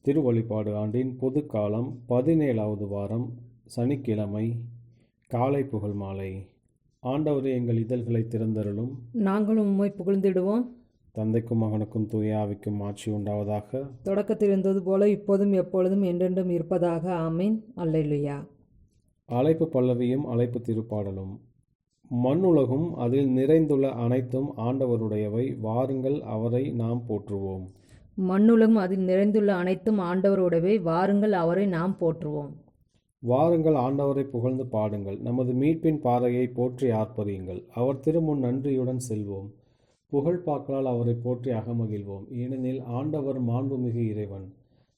திருவழிபாடு ஆண்டின் பொது காலம் 17வது வாரம் சனிக்கிழமை காலை புகழ் மாலை. ஆண்டவரே, எங்கள் இதழ்களை திறந்தருளும், நாங்களும் உம்மை புகழ்ந்திடுவோம். தந்தைக்கும் மகனுக்கும் தூய ஆவிக்கும் ஆட்சி உண்டாவதாக. தொடக்கத்தில் இருந்தது போல இப்போதும் எப்பொழுதும் என்றென்றும் இருப்பதாக. ஆமீன். அல்லேலூயா. அழைப்பு பல்லவியும் அழைப்பு திருப்பாடலும். மண்ணுலகும் அதில் நிறைந்துள்ள அனைத்தும் ஆண்டவருடையவை, வாருங்கள் அவரை நாம் போற்றுவோம். மண்ணுலகம் அதில் நிறைந்துள்ள அனைத்தும் ஆண்டவருடையவை, வாருங்கள் அவரை நாம் போற்றுவோம். வாருங்கள் ஆண்டவரை புகழ்ந்து பாடுங்கள், நமது மீட்பின் பாறையை போற்றி ஆர்ப்பரியுங்கள். அவர் திருமுன் நன்றியுடன் செல்வோம், புகழ்பாக்களால் அவரை போற்றி அகமகிழ்வோம். ஏனெனில் ஆண்டவர் மாண்புமிகு இறைவன்,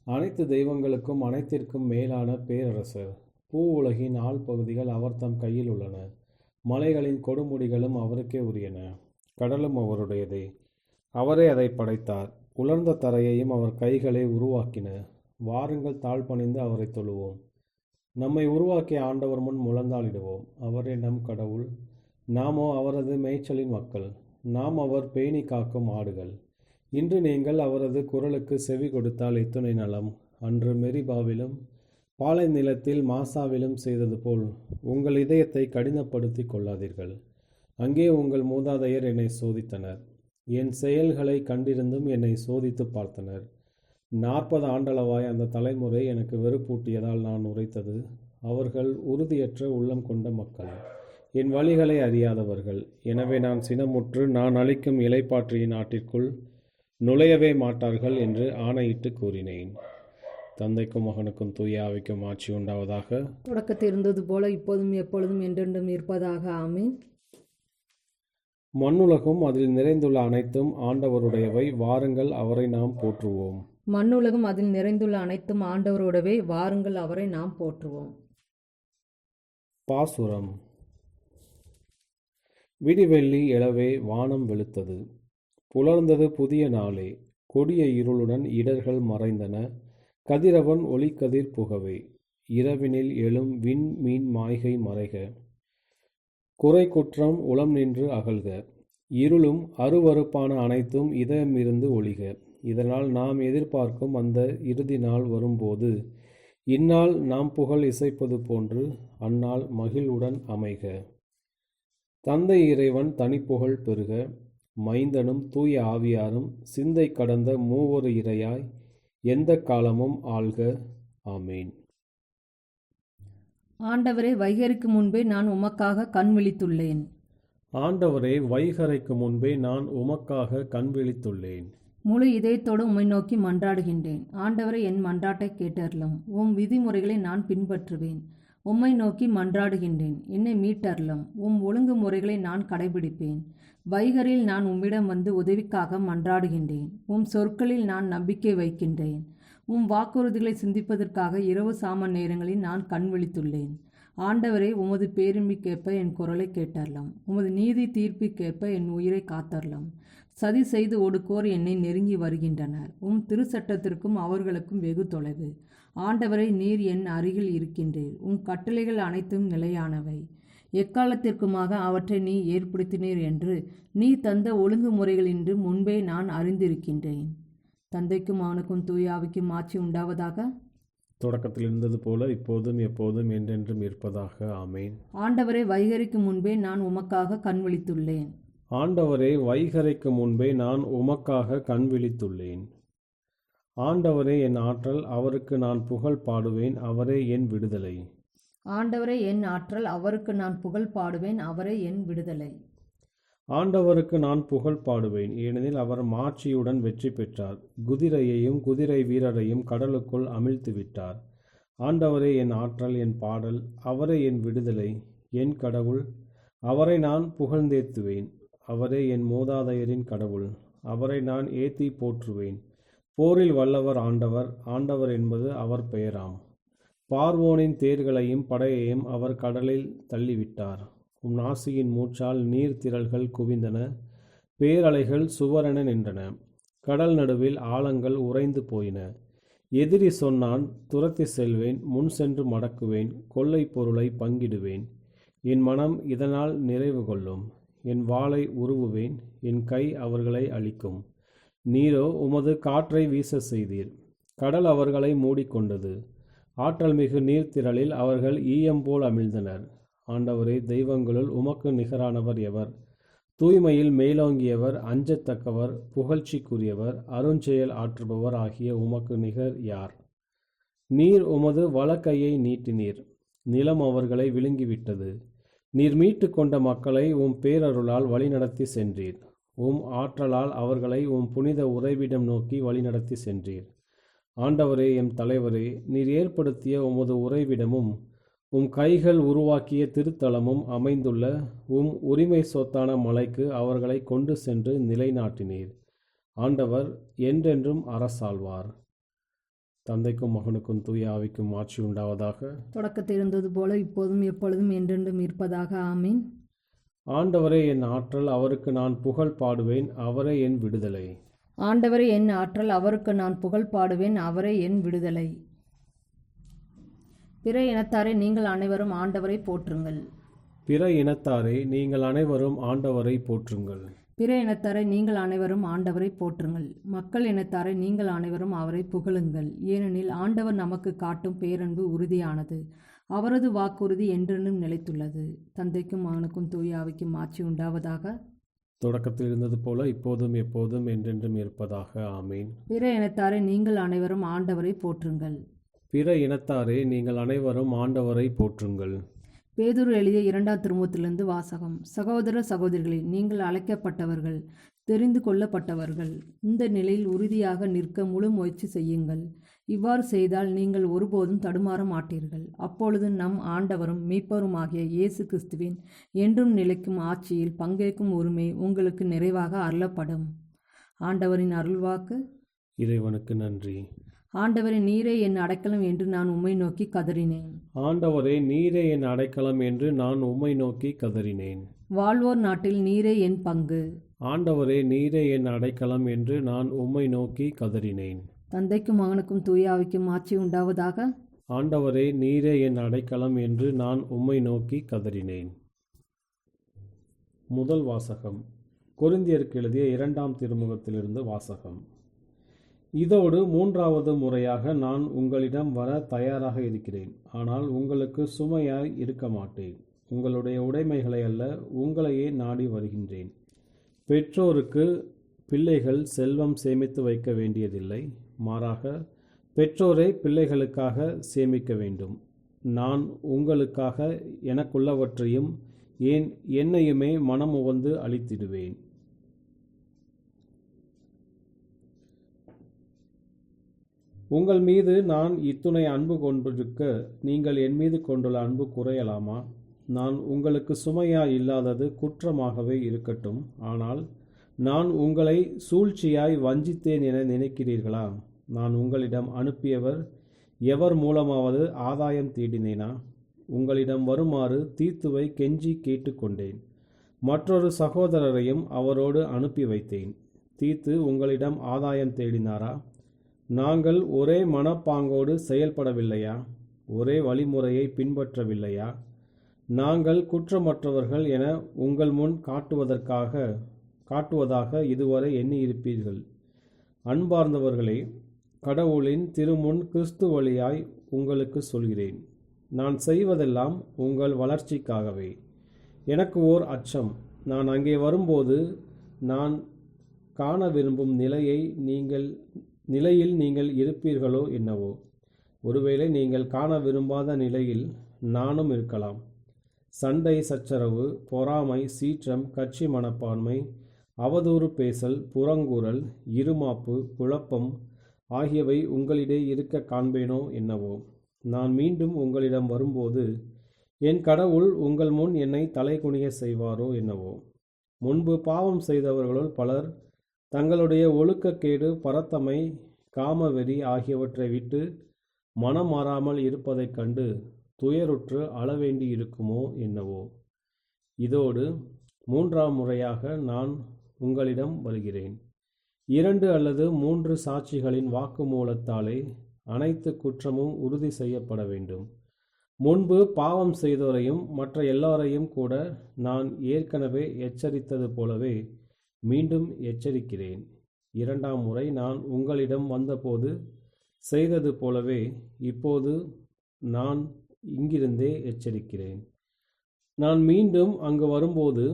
அனைத்து தெய்வங்களுக்கும் அனைத்திற்கும் மேலான பேரரசர். பூ உலகின் ஆள் பகுதிகள் அவர் தம் கையில் உள்ளன, மலைகளின் கொடுமுடிகளும் அவருக்கே உரியன. கடலும் அவருடையதே, அவரே அதை படைத்தார். உலர்ந்த தரையையும் அவர் கைகளை உருவாக்கின. வாருங்கள் தாழ்பணிந்து அவரை தொழுவோம், நம்மை உருவாக்கிய ஆண்டவர் முன் முழந்தாளிடுவோம். அவரே நம் கடவுள், நாமோ அவரது மேய்ச்சலின் மக்கள், நாம் அவர் பேணி காக்கும் ஆடுகள். இன்று நீங்கள் அவரது குரலுக்கு செவி கொடுத்தால் எத்துணை நலம். அன்று மெரிபாவிலும் பாலை நிலத்தில் மாசாவிலும் செய்தது போல் உங்கள் இதயத்தை கடினப்படுத்தி கொள்ளாதீர்கள். அங்கே உங்கள் மூதாதையர் என்னை சோதித்தனர், என் செயல்களை கண்டிருந்தும் என்னை சோதித்து பார்த்தனர். 40 ஆண்டளவாய் அந்த தலைமுறை எனக்கு வெறுப்பூட்டியதால் நான் உரைத்தது, அவர்கள் உறுதியற்ற உள்ளம் கொண்ட மக்கள், என் வழிகளை அறியாதவர்கள். எனவே நான் சினமுற்று, நான் அளிக்கும் இலைப்பாற்றியின் நாட்டிற்குள் நுழையவே மாட்டார்கள் என்று ஆணையிட்டு கூறினேன். தந்தைக்கும் மகனுக்கும் தூய ஆவிக்கும் ஆட்சி உண்டாவதாக. தொடக்கத்தில் இருந்தது போல இப்போதும் எப்பொழுதும் என்றென்றும் இருப்பதாக. ஆமீன். மண்ணுலகும் அதில் நிறைந்துள்ள அனைத்தும் ஆண்டவருடையவை, வாருங்கள் அவரை நாம் போற்றுவோம். மண்ணுலகம் அதில் நிறைந்துள்ள அனைத்தும் ஆண்டவருடையவை, வாருங்கள் அவரை நாம் போற்றுவோம். பாசுரம். விடிவெள்ளி எழவே வானம் வெளுத்தது, புலர்ந்தது புதிய நாளே. கொடிய இருளுடன் இடர்கள் மறைந்தன, கதிரவன் ஒளிக்கதிர் புகவே. இரவினில் எழும் விண் மீன் மாய்கை மறைக, குறை குற்றம் உளம் நின்று அகல்க. இருளும் அருவருப்பான அனைத்தும் இதயமிருந்து ஒழிக. இதனால் நாம் எதிர்பார்க்கும் அந்த இறுதி நாள் வரும்போது, இந்நாள் நாம் புகழ் இசைப்பது போன்று அந்நாள் மகிழ்வுடன் அமைக. தந்தை இறைவன் தனிப்புகழ் பெறுக, மைந்தனும் தூய ஆவியாரும் சிந்தை கடந்த மூவொரு இறையாய் எந்த காலமும் ஆள்க. ஆமேன். ஆண்டவரே, வைகருக்கு முன்பே நான் உமக்காக கண் விழித்துள்ளேன். ஆண்டவரே, வைகரைக்கு முன்பே நான் உமக்காக கண் விழித்துள்ளேன். முழு இதயத்தோடு உம்மை நோக்கி மன்றாடுகின்றேன். ஆண்டவரை, என் மன்றாட்டை கேட்டருளும். உம் விதிமுறைகளை நான் பின்பற்றுவேன். உம்மை நோக்கி மன்றாடுகின்றேன், என்னை மீட்டருளும். உம் ஒழுங்குமுறைகளை நான் கடைபிடிப்பேன். வைகரில் நான் உம்மிடம் வந்து உதவிக்காக மன்றாடுகின்றேன். உம் சொற்களில் நான் நம்பிக்கை வைக்கின்றேன். உம் வாக்குறுதிகளை சிந்திப்பதற்காக இரவு சாம நேரங்களில் நான் கண் விழித்துள்ளேன். ஆண்டவரே, உமது பேரின்மைக்கேற்ப என் குரலை கேட்டறலாம். உமது நீதி தீர்ப்புக்கேற்ப என் உயிரை காத்தரலாம். சதி செய்து ஒடுக்கோர் என்னை நெருங்கி வருகின்றனர். உம் திருச்சட்டத்திற்கும் அவர்களுக்கும் வெகு தொலைவு. ஆண்டவரை, நீர் என் அருகில் இருக்கின்றீர். உம் கட்டளைகள் அனைத்தும் நிலையானவை, எக்காலத்திற்குமாக அவற்றை நீ ஏற்படுத்தினீர் என்று நீ தந்த ஒழுங்குமுறைகளின்று முன்பே நான் அறிந்திருக்கின்றேன். தந்தைக்கும் அவனுக்கும் தூயாவிக்கும் ஆட்சி உண்டாவதாக. தொடக்கத்தில் இருந்தது போல இப்போதும் எப்போதும் என்றென்றும் இருப்பதாக. ஆமேன். ஆண்டவரே, வைகரிக்கு முன்பே நான் உமக்காக கண் விழித்துள்ளேன். ஆண்டவரே, வைகரைக்கு முன்பே நான் உமக்காக கண் விழித்துள்ளேன். ஆண்டவரே என் ஆற்றல், அவருக்கு நான் புகழ் பாடுவேன், அவரே என் விடுதலை. ஆண்டவரே என் ஆற்றல், அவருக்கு நான் புகழ் பாடுவேன், அவரே என் விடுதலை. ஆண்டவருக்கு நான் புகழ் பாடுவேன், ஏனெனில் அவர் மாட்சியுடன் வெற்றி பெற்றார். குதிரையையும் குதிரை வீரரையும் கடலுக்குள் அமிழ்த்து விட்டார். ஆண்டவரே என் ஆற்றல், என் பாடல், அவரே என் விடுதலை, என் கடவுள், அவரை நான் புகழ்ந்தேத்துவேன். அவரே என் மூதாதையரின் கடவுள், அவரை நான் ஏத்தி போற்றுவேன். போரில் வல்லவர் ஆண்டவர், ஆண்டவர் என்பது அவர் பெயராம். பார்வோனின் தேர்களையும் படையையும் அவர் கடலில் தள்ளிவிட்டார். உம் நாசியின் மூச்சால் நீர் திரள்கள் குவிந்தன, பேரலைகள் சுவரென நின்றன. கடல் நடுவில் ஆழங்கள் உறைந்து போயின. எதிரி சொன்னான், துரத்தி செல்வேன், முன் சென்று மடக்குவேன், கொள்ளை பொருளை பங்கிடுவேன். என் மனம் இதனால் நிறைவு கொள்ளும். என் வாளை உருவுவேன், என் கை அவர்களை அழிக்கும். நீரோ உமது காற்றை வீச செய்தீர், கடல் அவர்களை மூடிக்கொண்டது. ஆற்றல் மிகு நீர்த்திரளில் அவர்கள் ஈயம்போல் அமிழ்ந்தனர். ஆண்டவரே, தெய்வங்களுள் உமக்கு நிகரானவர் எவர்? தூய்மையில் மேலோங்கியவர், அஞ்சத்தக்கவர், புகழ்ச்சிக்குரியவர், அருஞ்செயல் ஆற்றுபவர் ஆகிய உமக்கு நிகர் யார்? நீர் உமது வலக்கையை நீட்டினீர், நிலம் அவர்களை விழுங்கிவிட்டது. நீர் மீட்டு கொண்ட மக்களை உம் பேரருளால் வழிநடத்தி சென்றீர். உம் ஆற்றலால் அவர்களை உம் புனித உறைவிடம் நோக்கி வழிநடத்தி சென்றீர். ஆண்டவரே, எம் தலைவரே, நீர் ஏற்படுத்திய உமது உறைவிடமும் உம் கைகள் உருவாக்கிய திருத்தலமும் அமைந்துள்ள உம் உரிமை சொத்தான மலைக்கு அவர்களை கொண்டு சென்று நிலைநாட்டினீர். ஆண்டவர் என்றென்றும் அரசாழ்வார். தந்தைக்கும் மகனுக்கும் தூய ஆவிக்கும் ஆட்சி உண்டாவதாக. தொடக்கத்தில் இருந்தது போல இப்போதும் எப்பொழுதும் என்றென்றும் இருப்பதாக. ஆமீன். ஆண்டவரே என் ஆற்றல், அவருக்கு நான் புகழ் பாடுவேன், அவரே என் விடுதலை. ஆண்டவரே என் ஆற்றல், அவருக்கு நான் புகழ் பாடுவேன், அவரே என் விடுதலை. பிற இனத்தாரே, நீங்கள் அனைவரும் ஆண்டவரை போற்றுங்கள். பிற இனத்தாரே, நீங்கள் அனைவரும் ஆண்டவரை போற்றுங்கள். பிற இனத்தாரை, நீங்கள் அனைவரும் ஆண்டவரை போற்றுங்கள். மக்கள் இனத்தாரை, நீங்கள் அனைவரும் அவரை புகழுங்கள். ஏனெனில் ஆண்டவர் நமக்கு காட்டும் பேரன்பு உறுதியானது. அவரது வாக்குறுதி என்றென்றும் நிலைத்துள்ளது. தந்தைக்கும் மகனுக்கும் தூய ஆவிக்கும் ஆட்சி உண்டாவதாக. தொடக்கத்தில் இருந்தது போல இப்போதும் எப்போதும் என்றென்றும் இருப்பதாக. ஆமீன். பிற இனத்தாரை, நீங்கள் அனைவரும் ஆண்டவரை போற்றுங்கள். பிற இனத்தாரே, நீங்கள் அனைவரும் ஆண்டவரை போற்றுங்கள். பேதுரு எழுதிய 2ஆம் திருமுகத்திலிருந்து வாசகம். சகோதர சகோதரிகளே, நீங்கள் அழைக்கப்பட்டவர்கள், தெரிந்து கொள்ளப்பட்டவர்கள். இந்த நிலையில் உறுதியாக நிற்க முழு முயற்சி செய்யுங்கள். இவ்வாறு செய்தால் நீங்கள் ஒருபோதும் தடுமாற மாட்டீர்கள். அப்பொழுது நம் ஆண்டவரும் மீட்பருமாகிய இயேசு கிறிஸ்துவின் என்றும் நிலைக்கும் ஆட்சியில் பங்கேற்கும் உரிமை உங்களுக்கு நிறைவாக அருளப்படும். ஆண்டவரின் அருள்வாக்கு. இறைவனுக்கு நன்றி. ஆண்டவரே, நீரே என் அடைக்கலம் என்று நான் உம்மை நோக்கி கதறினேன். ஆண்டவரே, நீரே என் அடைக்கலம் என்று நான் உம்மை நோக்கி கதறினேன். வாழ்வோர் நாட்டில் நீரே என் பங்கு. ஆண்டவரே, நீரே என் அடைக்கலம் என்று நான் உம்மை நோக்கி கதறினேன். தந்தைக்கும் மகனுக்கும் தூய ஆவிக்கும் ஆட்சி உண்டாவதாக. ஆண்டவரே, நீரே என் அடைக்கலம் என்று நான் உம்மை நோக்கி கதறினேன். முதல் வாசகம். கொரிந்தியருக்கு எழுதிய 2ஆம் திருமுகத்திலிருந்து வாசகம். இதோடு 3வது முறையாக நான் உங்களிடம் வர தயாராக இருக்கிறேன். ஆனால் உங்களுக்கு சுமையாய் இருக்க மாட்டேன். உங்களுடைய உடைமைகளை அல்ல, உங்களையே நாடி வருகின்றேன். பெற்றோருக்கு பிள்ளைகள் செல்வம் சேமித்து வைக்க வேண்டியதில்லை. மாறாக பெற்றோரே பிள்ளைகளுக்காக சேமிக்க வேண்டும். நான் உங்களுக்காக எனக்குள்ளவற்றையும் என்னையுமே மனமுவந்து அளித்திடுவேன். உங்கள் மீது நான் இத்துணை அன்பு கொண்டிருக்க நீங்கள் என் மீது கொண்டுள்ள அன்பு குறையலாமா? நான் உங்களுக்கு சுமையாய் இல்லாதது குற்றமாகவே இருக்கட்டும். ஆனால் நான் உங்களை சூழ்ச்சியாய் வஞ்சித்தேன் என நினைக்கிறீர்களா? நான் உங்களிடம் அனுப்பியவர் எவர் மூலமாவது ஆதாயம் தேடினேனா? உங்களிடம் வருமாறு தீத்துவை கெஞ்சி கேட்டுக்கொண்டேன். மற்றொரு சகோதரரையும் அவரோடு அனுப்பி வைத்தேன். தீத்து உங்களிடம் ஆதாயம் தேடினாரா? நாங்கள் ஒரே மனப்பாங்கோடு செயல்படவில்லையா? ஒரே வழிமுறையை பின்பற்றவில்லையா? நாங்கள் குற்றமற்றவர்கள் என உங்கள் முன் காட்டுவதாக இதுவரை எண்ணியிருப்பீர்கள். அன்பார்ந்தவர்களே, கடவுளின் திருமுன் கிறிஸ்து வழியாய் உங்களுக்கு சொல்கிறேன். நான் செய்வதெல்லாம் உங்கள் வளர்ச்சிக்காகவே. எனக்கு ஓர் அச்சம். நான் அங்கே வரும்போது நான் காண விரும்பும் நிலையில் நீங்கள் இருப்பீர்களோ என்னவோ. ஒருவேளை நீங்கள் காண விரும்பாத நிலையில் நானும் இருக்கலாம். சண்டை சச்சரவு, பொறாமை, சீற்றம், கட்சி மனப்பான்மை, அவதூறு பேசல், புறங்கூறல், இருமாப்பு, குழப்பம் ஆகியவை உங்களிடையே இருக்க காண்பேனோ என்னவோ. நான் மீண்டும் உங்களிடம் வரும்போது என் கடவுள் உங்கள் முன் என்னை தலைகுனிய செய்வாரோ என்னவோ. முன்பு பாவம் செய்தவர்களுள் பலர் தங்களுடைய ஒழுக்கக்கேடு, பரத்தமை, காமவெறி ஆகியவற்றை விட்டு மனம் மாறாமல் இருப்பதைக் கண்டு துயருற்று அளவேண்டி இருக்குமோ என்னவோ. இதோடு 3ஆம் முறையாக நான் உங்களிடம் வருகிறேன். 2 அல்லது 3 சாட்சிகளின் வாக்குமூலத்தாலே அனைத்து குற்றமும் உறுதி செய்யப்பட வேண்டும். முன்பு பாவம் செய்தோரையும் மற்ற எல்லாரையும் கூட நான் ஏற்கனவே எச்சரித்தது போலவே மீண்டும் எச்சரிக்கிறேன். 2ஆம் முறை நான் உங்களிடம் வந்தபோது செய்தது போலவே இப்போது நான் இங்கிருந்தே எச்சரிக்கிறேன். நான் மீண்டும் அங்கு வரும்போது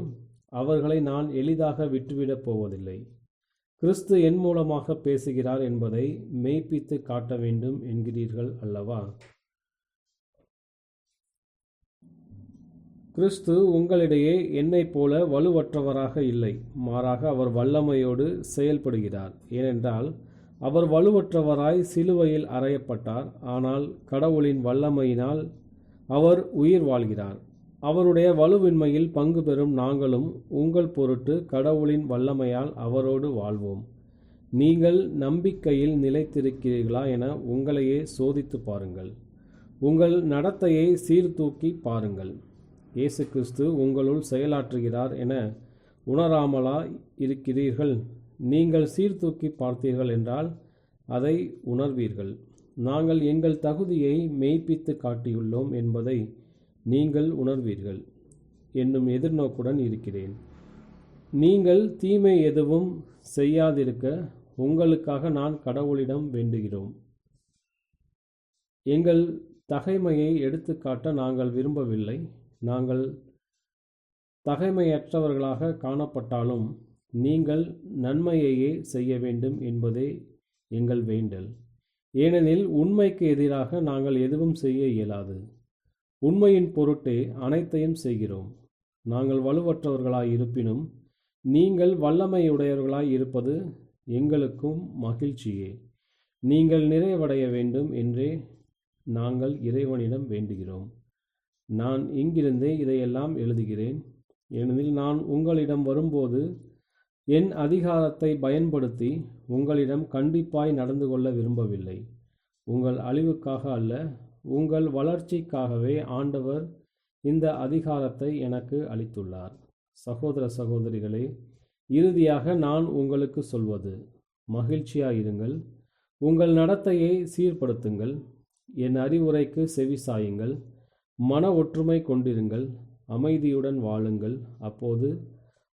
அவர்களை நான் எளிதாக விட்டுவிடப் போவதில்லை. கிறிஸ்து என் மூலமாக பேசுகிறார் என்பதை மெய்ப்பித்து காட்ட வேண்டும் என்கிறீர்கள் அல்லவா? கிறிஸ்து உங்களிடையே என்னைப் போல வலுவற்றவராக இல்லை, மாறாக அவர் வல்லமையோடு செயல்படுகிறார். ஏனென்றால் அவர் வலுவற்றவராய் சிலுவையில் அறையப்பட்டார், ஆனால் கடவுளின் வல்லமையினால் அவர் உயிர் வாழ்கிறார். அவருடைய வலுவின்மையில் பங்கு பெறும் நாங்களும் உங்கள் பொருட்டு கடவுளின் வல்லமையால் அவரோடு வாழ்வோம். நீங்கள் நம்பிக்கையில் நிலைத்திருக்கிறீர்களா என உங்களையே சோதித்து பாருங்கள். உங்கள் நடத்தையை சீர்தூக்கி பாருங்கள். இயேசு கிறிஸ்து உங்களுள் செயலாற்றுகிறார் என உணராமலா இருக்கிறீர்கள்? நீங்கள் சீர்தூக்கி பார்த்தீர்கள் என்றால் அதை உணர்வீர்கள். நாங்கள் எங்கள் தகுதியை மெய்ப்பித்து காட்டியுள்ளோம் என்பதை நீங்கள் உணர்வீர்கள் என்னும் எதிர்நோக்குடன் இருக்கிறேன். நீங்கள் தீமை எதுவும் செய்யாதிருக்க உங்களுக்காக நான் கடவுளிடம் வேண்டுகிறோம். எங்கள் தகைமையை எடுத்துக்காட்ட நாங்கள் விரும்பவில்லை. நாங்கள் தகைமையற்றவர்களாக காணப்பட்டாலும் நீங்கள் நன்மையையே செய்ய வேண்டும் என்பதே எங்கள் வேண்டல். ஏனெனில் உண்மைக்கு எதிராக நாங்கள் எதுவும் செய்ய இயலாது. உண்மையின் பொருட்டே அனைத்தையும் செய்கிறோம். நாங்கள் வலுவற்றவர்களாய் இருப்பினும் நீங்கள் வல்லமையுடையவர்களாய் இருப்பது எங்களுக்கும் மகிழ்ச்சியே. நீங்கள் நிறைவடைய வேண்டும் என்றே நாங்கள் இறைவனிடம் வேண்டுகிறோம். நான் இங்கிருந்தே இதையெல்லாம் எழுதுகிறேன். ஏனெனில் நான் உங்களிடம் வரும்போது என் அதிகாரத்தை பயன்படுத்தி உங்களிடம் கண்டிப்பாய் நடந்து கொள்ள விரும்பவில்லை. உங்கள் அழிவுக்காக அல்ல, உங்கள் வளர்ச்சிக்காகவே ஆண்டவர் இந்த அதிகாரத்தை எனக்கு அளித்துள்ளார். சகோதர சகோதரிகளே, இறுதியாக நான் உங்களுக்கு சொல்வது, மகிழ்ச்சியாயிருங்கள், உங்கள் நடத்தையை சீர்படுத்துங்கள், என் அறிவுரைக்கு செவிசாயுங்கள், மன ஒற்றுமை கொண்டிருங்கள், அமைதியுடன் வாழுங்கள். அப்போது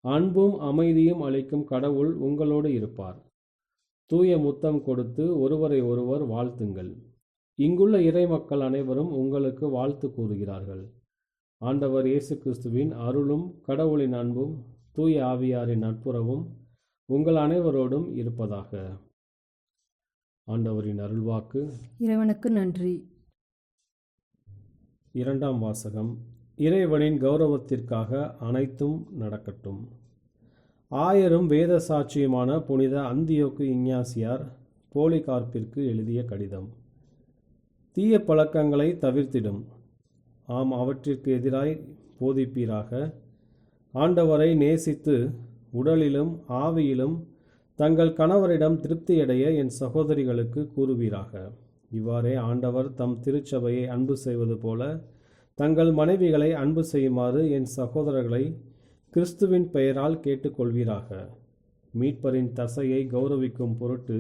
அன்பும் அமைதியும் அளிக்கும் கடவுள் உங்களோடு இருப்பார். தூய முத்தம் கொடுத்து ஒருவரை ஒருவர் வாழ்த்துங்கள். இங்குள்ள இறை மக்கள் அனைவரும் உங்களுக்கு வாழ்த்து கூறுகிறார்கள். ஆண்டவர் இயேசு கிறிஸ்துவின் அருளும் கடவுளின் அன்பும் தூய ஆவியாரின் நட்புறவும் உங்கள் அனைவரோடும் இருப்பதாக. ஆண்டவரின் அருள்வாக்கு. இறைவனுக்கு நன்றி. இரண்டாம் வாசகம். இறைவனின் கௌரவத்திற்காக அனைத்தும் நடக்கட்டும். ஆயரும் வேத சாட்சியுமான புனித அந்தியோக்கு இஞ்ஞாசியார் போலிகார்ப்பிற்கு எழுதிய கடிதம். தீய பழக்கங்களை தவிர்த்திடும். ஆம், அவற்றிற்கு எதிராய் போதிப்பீராக. ஆண்டவரை நேசித்து உடலிலும் ஆவியிலும் தங்கள் கணவரிடம் திருப்தியடைய என் சகோதரிகளுக்கு கூறுவீராக. இவ்வாறே ஆண்டவர் தம் திருச்சபையை அன்பு செய்வது போல தங்கள் மனைவிகளை அன்பு செய்யுமாறு என் சகோதரர்களை கிறிஸ்துவின் பெயரால் கேட்டுக்கொள்வீராக. மீட்பரின் தசையை கௌரவிக்கும் பொருட்டு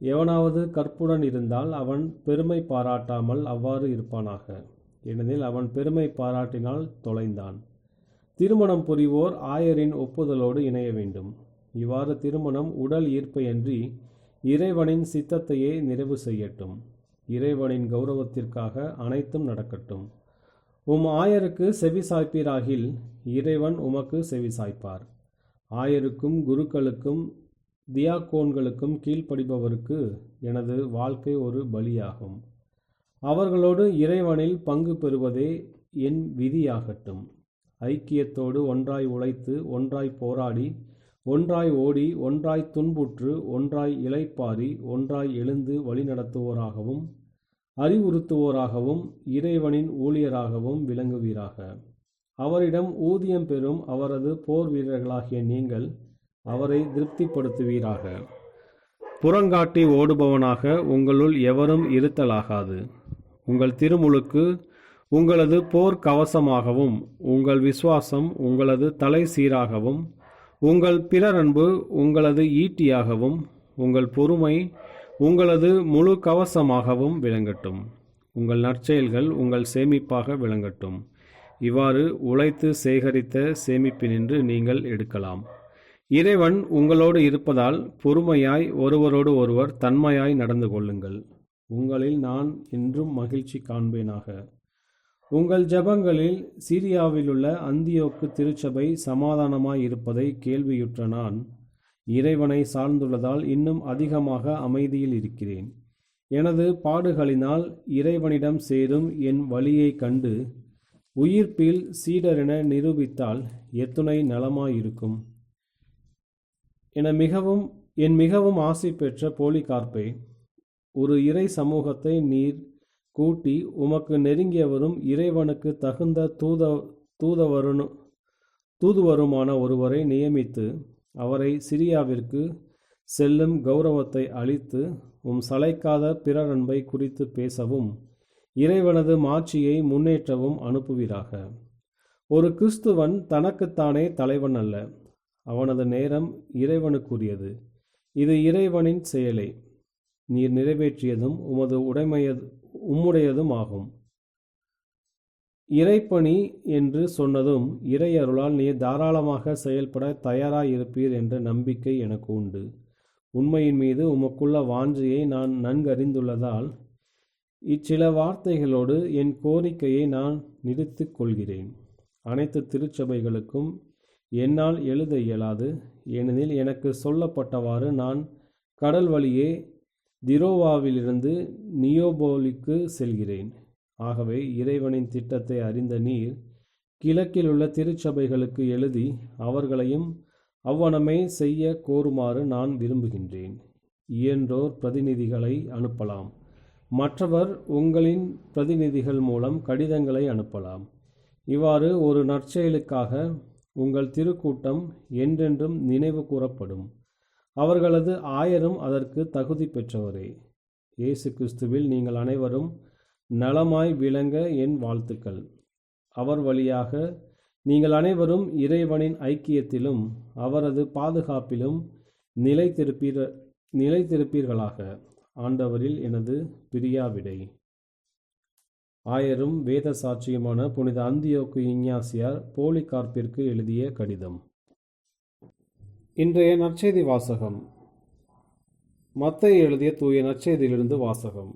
எவனாவது கற்புடன் இருந்தால் அவன் பெருமை பாராட்டாமல் அவ்வாறு இருப்பானாக. ஏனெனில் அவன் பெருமை பாராட்டினால் தொலைந்தான். திருமணம் புரிவோர் ஆயரின் ஒப்புதலோடு இணைய வேண்டும். இவ்வாறு திருமணம் உடல் ஈர்ப்பையன்றி இறைவனின் சித்தத்தையே நிறைவு செய்யட்டும். இறைவனின் கௌரவத்திற்காக அனைத்தும் நடக்கட்டும். ஆயருக்கு செவி சாய்ப்பீராகில் இறைவன் உமக்கு செவி சாய்ப்பார். ஆயருக்கும் குருக்களுக்கும் தியாக்கோன்களுக்கும் கீழ்ப்படிபவருக்கு எனது வாழ்க்கை ஒரு பலியாகும். அவர்களோடு இறைவனில் பங்கு பெறுவதே என் விதியாகட்டும். ஐக்கியத்தோடு ஒன்றாய் உழைத்து, ஒன்றாய் போராடி, ஒன்றாய் ஓடி, ஒன்றாய் துன்புற்று, ஒன்றாய் இளைப்பாரி, ஒன்றாய் எழுந்து வழிநடத்துவோராகவும் அறிவுறுத்துவோராகவும் இறைவனின் ஊழியராகவும் விளங்குவீராக. அவரிடம் ஊதியம் பெறும் அவரது போர் வீரர்களாகிய நீங்கள் அவரை திருப்திப்படுத்துவீராக. புறங்காட்டி ஓடுபவனாக உங்களுள் எவரும் இருத்தலாகாது. உங்கள் திருமுழுக்கு உங்களது போர் கவசமாகவும், உங்கள் விசுவாசம் உங்களது தலை சீராகவும், உங்கள் பிறரன்பு உங்களது ஈட்டியாகவும், உங்கள் பொறுமை உங்களது முழு கவசமாகவும் விளங்கட்டும். உங்கள் நற்செயல்கள் உங்கள் சேமிப்பாக விளங்கட்டும். இவ்வாறு உழைத்து சேகரித்த சேமிப்பினின்று நீங்கள் எடுக்கலாம். இறைவன் உங்களோடு இருப்பதால் பொறுமையாய் ஒருவரோடு ஒருவர் தன்மையாய் நடந்து கொள்ளுங்கள். உங்களில் நான் என்றும் மகிழ்ச்சி காண்பேனாக. உங்கள் ஜெபங்களில் சீரியாவிலுள்ள அந்தியோக்கு திருச்சபை சமாதானமாய் இருப்பதை கேள்வியுற்ற நான் இறைவனை சார்ந்துள்ளதால் இன்னும் அதிகமாக அமைதியில் இருக்கிறேன். எனது பாடுகளினால் இறைவனிடம் சேரும் என் வழியைக் கண்டு உயிர்ப்பில் சீடரென நிரூபித்தால் எத்துணை நலமாயிருக்கும். என் மிகவும் ஆசை பெற்ற போலிகார்ப்பே, ஒரு இறை சமூகத்தை நீர் கூட்டி உமக்கு நெருங்கியவரும் இறைவனுக்கு தகுந்த தூதுவருமான ஒருவரை நியமித்து அவரை சிரியாவிற்கு செல்லும் கௌரவத்தை அளித்து சளைக்காத பிறர் அன்பை குறித்து பேசவும் இறைவனது மாட்சியை முன்னேற்றவும் அனுப்புவீராக. ஒரு கிறிஸ்துவன் தனக்குத்தானே தலைவன் அல்ல, அவனது நேரம் இறைவனுக்குரியது. இது இறைவனின் செயலை நீர் நிறைவேற்றியதும் உம்முடையதும் ஆகும். இறைப்பணி என்று சொன்னதும் இறையருளால் நீர் தாராளமாக செயல்பட தயாராயிருப்பீர் என்ற நம்பிக்கை எனக்கு உண்டு. உண்மையின் மீது உமக்குள்ள வாஞ்சையை நான் நன்கறிந்துள்ளதால் இச்சில வார்த்தைகளோடு என் கோரிக்கையை நான் நிறுத்திக் கொள்கிறேன். அனைத்து திருச்சபைகளுக்கும் என்னால் எழுத இயலாது, ஏனெனில் எனக்கு சொல்லப்பட்டவாறு நான் கடல் வழியே திரோவாவிலிருந்து நியோபோலிக்கு செல்கிறேன். ஆகவே இறைவனின் திட்டத்தை அறிந்த நீர் கிழக்கில் உள்ள திருச்சபைகளுக்கு எழுதி அவர்களையும் அவ்வனமே செய்ய கோருமாறு நான் விரும்புகின்றேன். இயன்றோர் பிரதிநிதிகளை அனுப்பலாம், மற்றவர் உங்களின் பிரதிநிதிகள் மூலம் கடிதங்களை அனுப்பலாம். இவ்வாறு ஒரு நற்செயலுக்காக உங்கள் திருக்கூட்டம் என்றென்றும் நினைவு கூறப்படும். அவர்களது ஆயரும் அதற்கு தகுதி பெற்றவரே. இயேசு கிறிஸ்துவில் நீங்கள் அனைவரும் நலமாய் விளங்க என் வாழ்த்துக்கள். அவர் வழியாக நீங்கள் அனைவரும் இறைவனின் ஐக்கியத்திலும் அவரது பாதுகாப்பிலும் நிலைத்திருப்பீர்களாக. ஆண்டவரில் எனது பிரியாவிடை. ஆயரும் வேத சாட்சியுமான புனித அந்தியோக்கு இஞ்ஞாசியார் போலிகார்ப்பிற்கு எழுதிய கடிதம். இன்றைய நற்செய்தி வாசகம். மத்தேயு எழுதிய தூய நற்செய்தியிலிருந்து வாசகம்.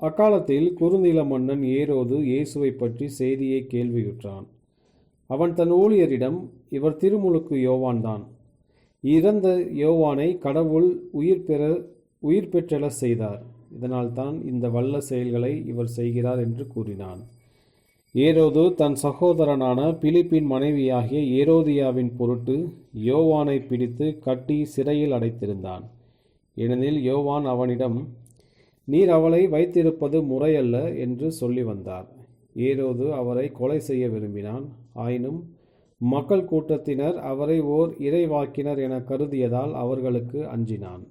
அக்காலத்தில் குறுநில மன்னன் ஏரோது இயேசுவை பற்றி செய்தியை கேள்வியுற்றான். அவன் தன் ஊழியரிடம், இவர் திருமுழுக்கு யோவான்தான். இறந்த யோவானை கடவுள் உயிர் பெற்றெழச் செய்தார். இதனால்தான் இந்த வல்ல செயல்களை இவர் செய்கிறார் என்று கூறினான். ஏரோது தன் சகோதரனான பிலிப்பின் மனைவியாகிய ஏரோதியாவின் பொருட்டு யோவானை பிடித்து கட்டி சிறையில் அடைத்திருந்தான். ஏனெனில் யோவான் அவனிடம், நீர் அவளை வைத்திருப்பது முறையல்ல என்று சொல்லி வந்தார். ஏரோது அவரை கொலை செய்ய விரும்பினான். ஆயினும் மக்கள் கூட்டத்தினர் அவரை ஓர் இறைவாக்கினர் என கருதியதால் அவர்களுக்கு அஞ்சினான்.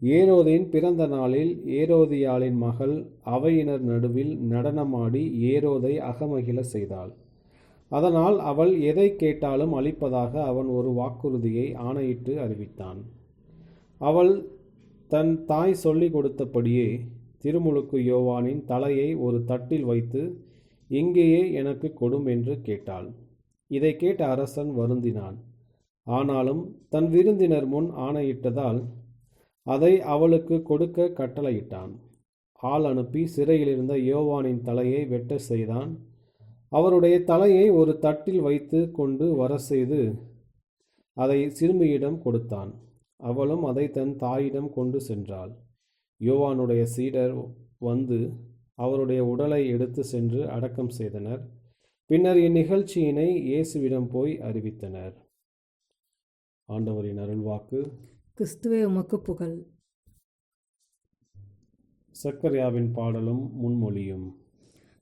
ஏரோதின் பிறந்த நாளில் ஏரோதியாளின் மகள் அவையினர் நடுவில் நடனமாடி ஏரோதை அகமகிழ செய்தாள். அதனால் அவள் எதை கேட்டாலும் அளிப்பதாக அவன் ஒரு வாக்குறுதியை ஆணையிட்டு அறிவித்தான். அவள் தன் தாய் சொல்லிக் கொடுத்தபடியே திருமுழுக்கு யோவானின் தலையை ஒரு தட்டில் வைத்து, இங்கேயே எனக்கு கொடும் என்று கேட்டாள். இதை கேட்ட அரசன் வருந்தினான். ஆனாலும் தன் விருந்தினர் முன் ஆணையிட்டதால் அதை அவளுக்கு கொடுக்க கட்டளையிட்டான். ஆள் அனுப்பி சிறையிலிருந்த யோவானின் தலையை வெட்ட செய்தான். அவருடைய தலையை ஒரு தட்டில் வைத்து கொண்டு வர செய்து அதை சிறுமியிடம் கொடுத்தான். அவளும் அதை தன் தாயிடம் கொண்டு சென்றாள். யோவானுடைய சீடர் வந்து அவருடைய உடலை எடுத்து சென்று அடக்கம் செய்தனர். பின்னர் இந்நிகழ்ச்சியினை இயேசுவிடம் போய் அறிவித்தனர். ஆண்டவரின் அருள்வாக்கு. கிறிஸ்துவே உமக்கு புகழ். சக்கரியாவின் பாடலும் முன்மொழியும்.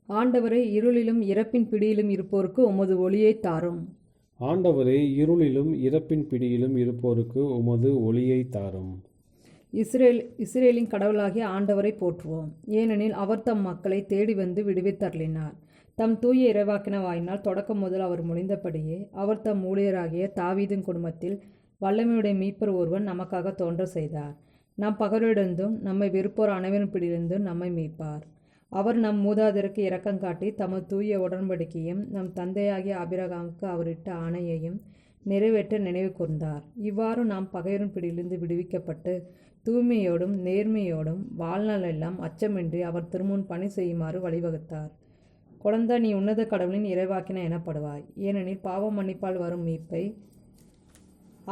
ஆண்டவரே, இருளிலும் இறப்பின் பிடியிலும் இருப்போருக்கு உமது ஒளியை தாரும். ஆண்டவரே, இருளிலும் இறப்பின் பிடியிலும் இருப்போருக்கு உமது ஒளியை தாரும். இஸ்ரேலின் கடவுளாகிய ஆண்டவரை போற்றுவோம். ஏனெனில் அவர் தம் மக்களை தேடி வந்து விடுவித்தருளினார். தம் தூய இறைவாக்கின வாயினால் தொடக்கம் முதல் அவர் மொழிந்தபடியே அவர் தம் ஊழியராகிய தாவீதின் குடும்பத்தில் வல்லமையுடைய மீட்பர் ஒருவன் நமக்காக தோன்ற செய்தார். நம் பகைவரிடந்தும் நம்மை வெறுப்போர் அனைவரின் பிடியிலிருந்தும் நம்மை மீட்பார். அவர் நம் மூதாதையருக்கு இரக்கம் காட்டி தமது தூய உடன்படிக்கையும் நம் தந்தையாகிய ஆபிரகாமுக்கு அவரிட்ட ஆணையையும் நிறைவேற்ற நினைவு கூர்ந்தார். இவ்வாறு நாம் பகைவரின் பிடியிலிருந்து விடுவிக்கப்பட்டு தூய்மையோடும் நேர்மையோடும் வாழ்நாளெல்லாம் அச்சமின்றி அவர் திருமுன் பணி செய்யுமாறு வழிவகுத்தார். குழந்தை, நீ உன்னத கடவுளின் இறைவாக்கின எனப்படுவாய். ஏனெனில் பாவ மன்னிப்பால் வரும் மீட்பை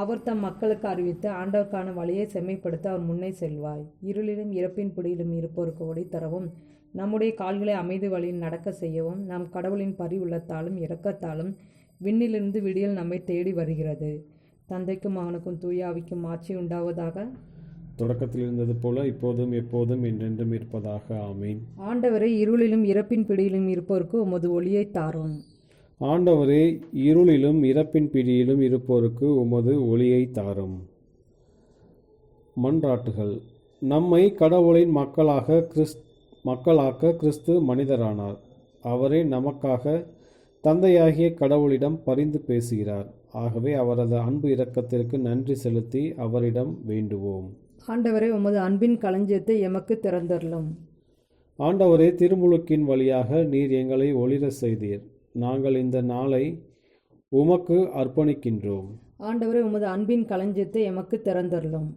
அவர் தம் மக்களுக்கு அறிவித்து ஆண்டவருக்கான வழியை செம்மைப்படுத்த அவர் முன்னே செல்வாய். இருளிலும் இறப்பின் பிடியிலும் இருப்போருக்கு ஒளி தரவும், நம்முடைய கால்களை அமைதி வழியில் நடக்க செய்யவும், நம் கடவுளின் பரி உள்ளத்தாலும் இரக்கத்தாலும் விண்ணிலிருந்து விடியல் நம்மை தேடி வருகிறது. தந்தைக்கும் மகனுக்கும் தூயாவிக்கும் ஆட்சி உண்டாவதாக. தொடக்கத்தில் இருந்தது போல இப்போதும் எப்போதும் என்றென்றும் இருப்பதாக. ஆமீன். ஆண்டவரே, இருளிலும் இறப்பின் பிடியிலும் இருப்போருக்கு உமது ஒளியை தாரும். ஆண்டவரே, இருளிலும் இறப்பின் பிடியிலும் இருப்போருக்கு உமது ஒளியை தாரும். மன்றாட்டுகள். நம்மை கடவுளின் மக்களாக்க கிறிஸ்து மனிதரானார். அவரே நமக்காக தந்தையாகிய கடவுளிடம் பரிந்து பேசுகிறார். ஆகவே அவரது அன்பு இரக்கத்திற்கு நன்றி செலுத்தி அவரிடம் வேண்டுவோம். ஆண்டவரே, உமது அன்பின் களஞ்சியத்தை எமக்கு திறந்தருளும். ஆண்டவரே, திருமுழுக்கின் வழியாக நீர் எங்களை ஒளிர செய்தீர். நாங்கள் இந்த நாளை உமக்கு அர்ப்பணிக்கின்றோம். ஆண்டவரே, உமது அன்பின் களஞ்சியத்தை எமக்கு திறந்தருளும்.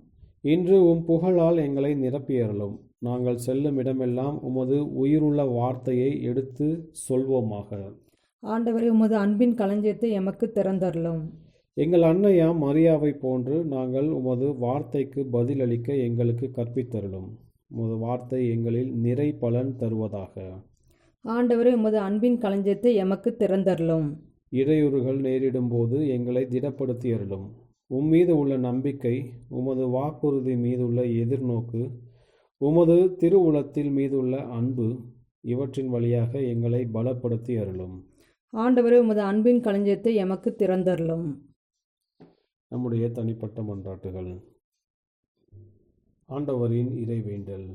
இன்று உம் புகழால் எங்களை நிரப்பியருளும். நாங்கள் செல்லும் இடமெல்லாம் உமது உயிருள்ள வார்த்தையை எடுத்து சொல்வோமாக. ஆண்டவரே, உமது அன்பின் களஞ்சியத்தை எமக்கு திறந்தருளும். எங்கள் அன்னையாம் மரியாவை போன்று நாங்கள் உமது வார்த்தைக்கு பதிலளிக்க எங்களுக்கு கற்பித்தருளும். உமது வார்த்தை எங்களில் நிறை பலன் தருவதாக. ஆண்டவரே, உமது அன்பின் களஞ்சியத்தை எமக்கு திறந்தருளும். இடையூறுகள் நேரிடும் போது எங்களை திடப்படுத்தியருளும். உம்மீது உள்ள நம்பிக்கை, உமது வாக்குறுதி மீதுள்ள எதிர்நோக்கு, உமது திருவுளத்தில் மீதுள்ள அன்பு, இவற்றின் வழியாக எங்களை பலப்படுத்தி அருளும். ஆண்டவரே, உமது அன்பின் களஞ்சியத்தை எமக்கு திறந்தருளும். நம்முடைய தனிப்பட்ட மன்றாட்டுகள். ஆண்டவரின் இறைவேண்டல்.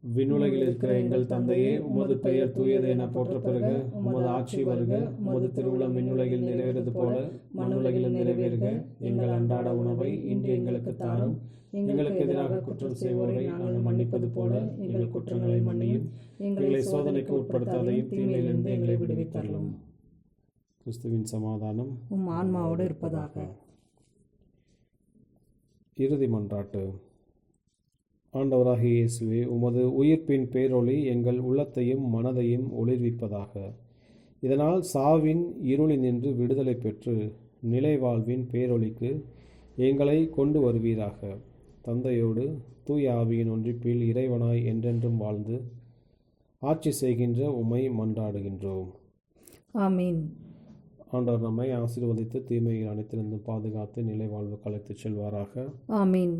விண்ணுலகில் இருக்கிற எங்கள் தந்தையே, உமது பெயர் தூயது என போற்ற பெறுக. உமது ஆட்சி வருக. உமது திருவுளம் விண்ணுலகில் நிறைவேறுவது போல மண்ணுலகிலும் நிறைவேறுக. எங்கள் அன்றாட உணவை இன்று எங்களுக்கு தாரும். எங்களுக்கு எதிராக குற்றம் செய்வோரை நாங்கள் மன்னிப்பது போல எங்கள் குற்றங்களை மன்னியும். எங்களை சோதனைக்கு உட்படுத்தாதையும் தீமையிலிருந்து எங்களை விடுவித்தருளும். கிறிஸ்துவின் சமாதானம் உம் ஆன்மாவோடு இருப்பதாக. இறுதி மன்றாட்டு. ஆண்டவராகிய இயேசுவே, உமது உயிர்ப்பின் பேரொளி எங்கள் உள்ளத்தையும் மனதையும் ஒளிர்விப்பதாக. இதனால் சாவின் இருளினின்று விடுதலை பெற்று நிலைவாழ்வின் பேரொளிக்கு எங்களை கொண்டு வருவீராக. தந்தையோடு தூய ஆவியின் ஒன்றிப்பில் இறைவனாய் என்றென்றும் வாழ்ந்து ஆட்சி செய்கின்ற உம்மை மன்றாடுகின்றோம். ஆமீன். ஆண்டவர் நம்மை ஆசீர்வதித்து தீமையில் அனைத்திலிருந்து பாதுகாத்து நிலை வாழ்வுக்கு அழைத்துச் செல்வாராக. ஆமீன்.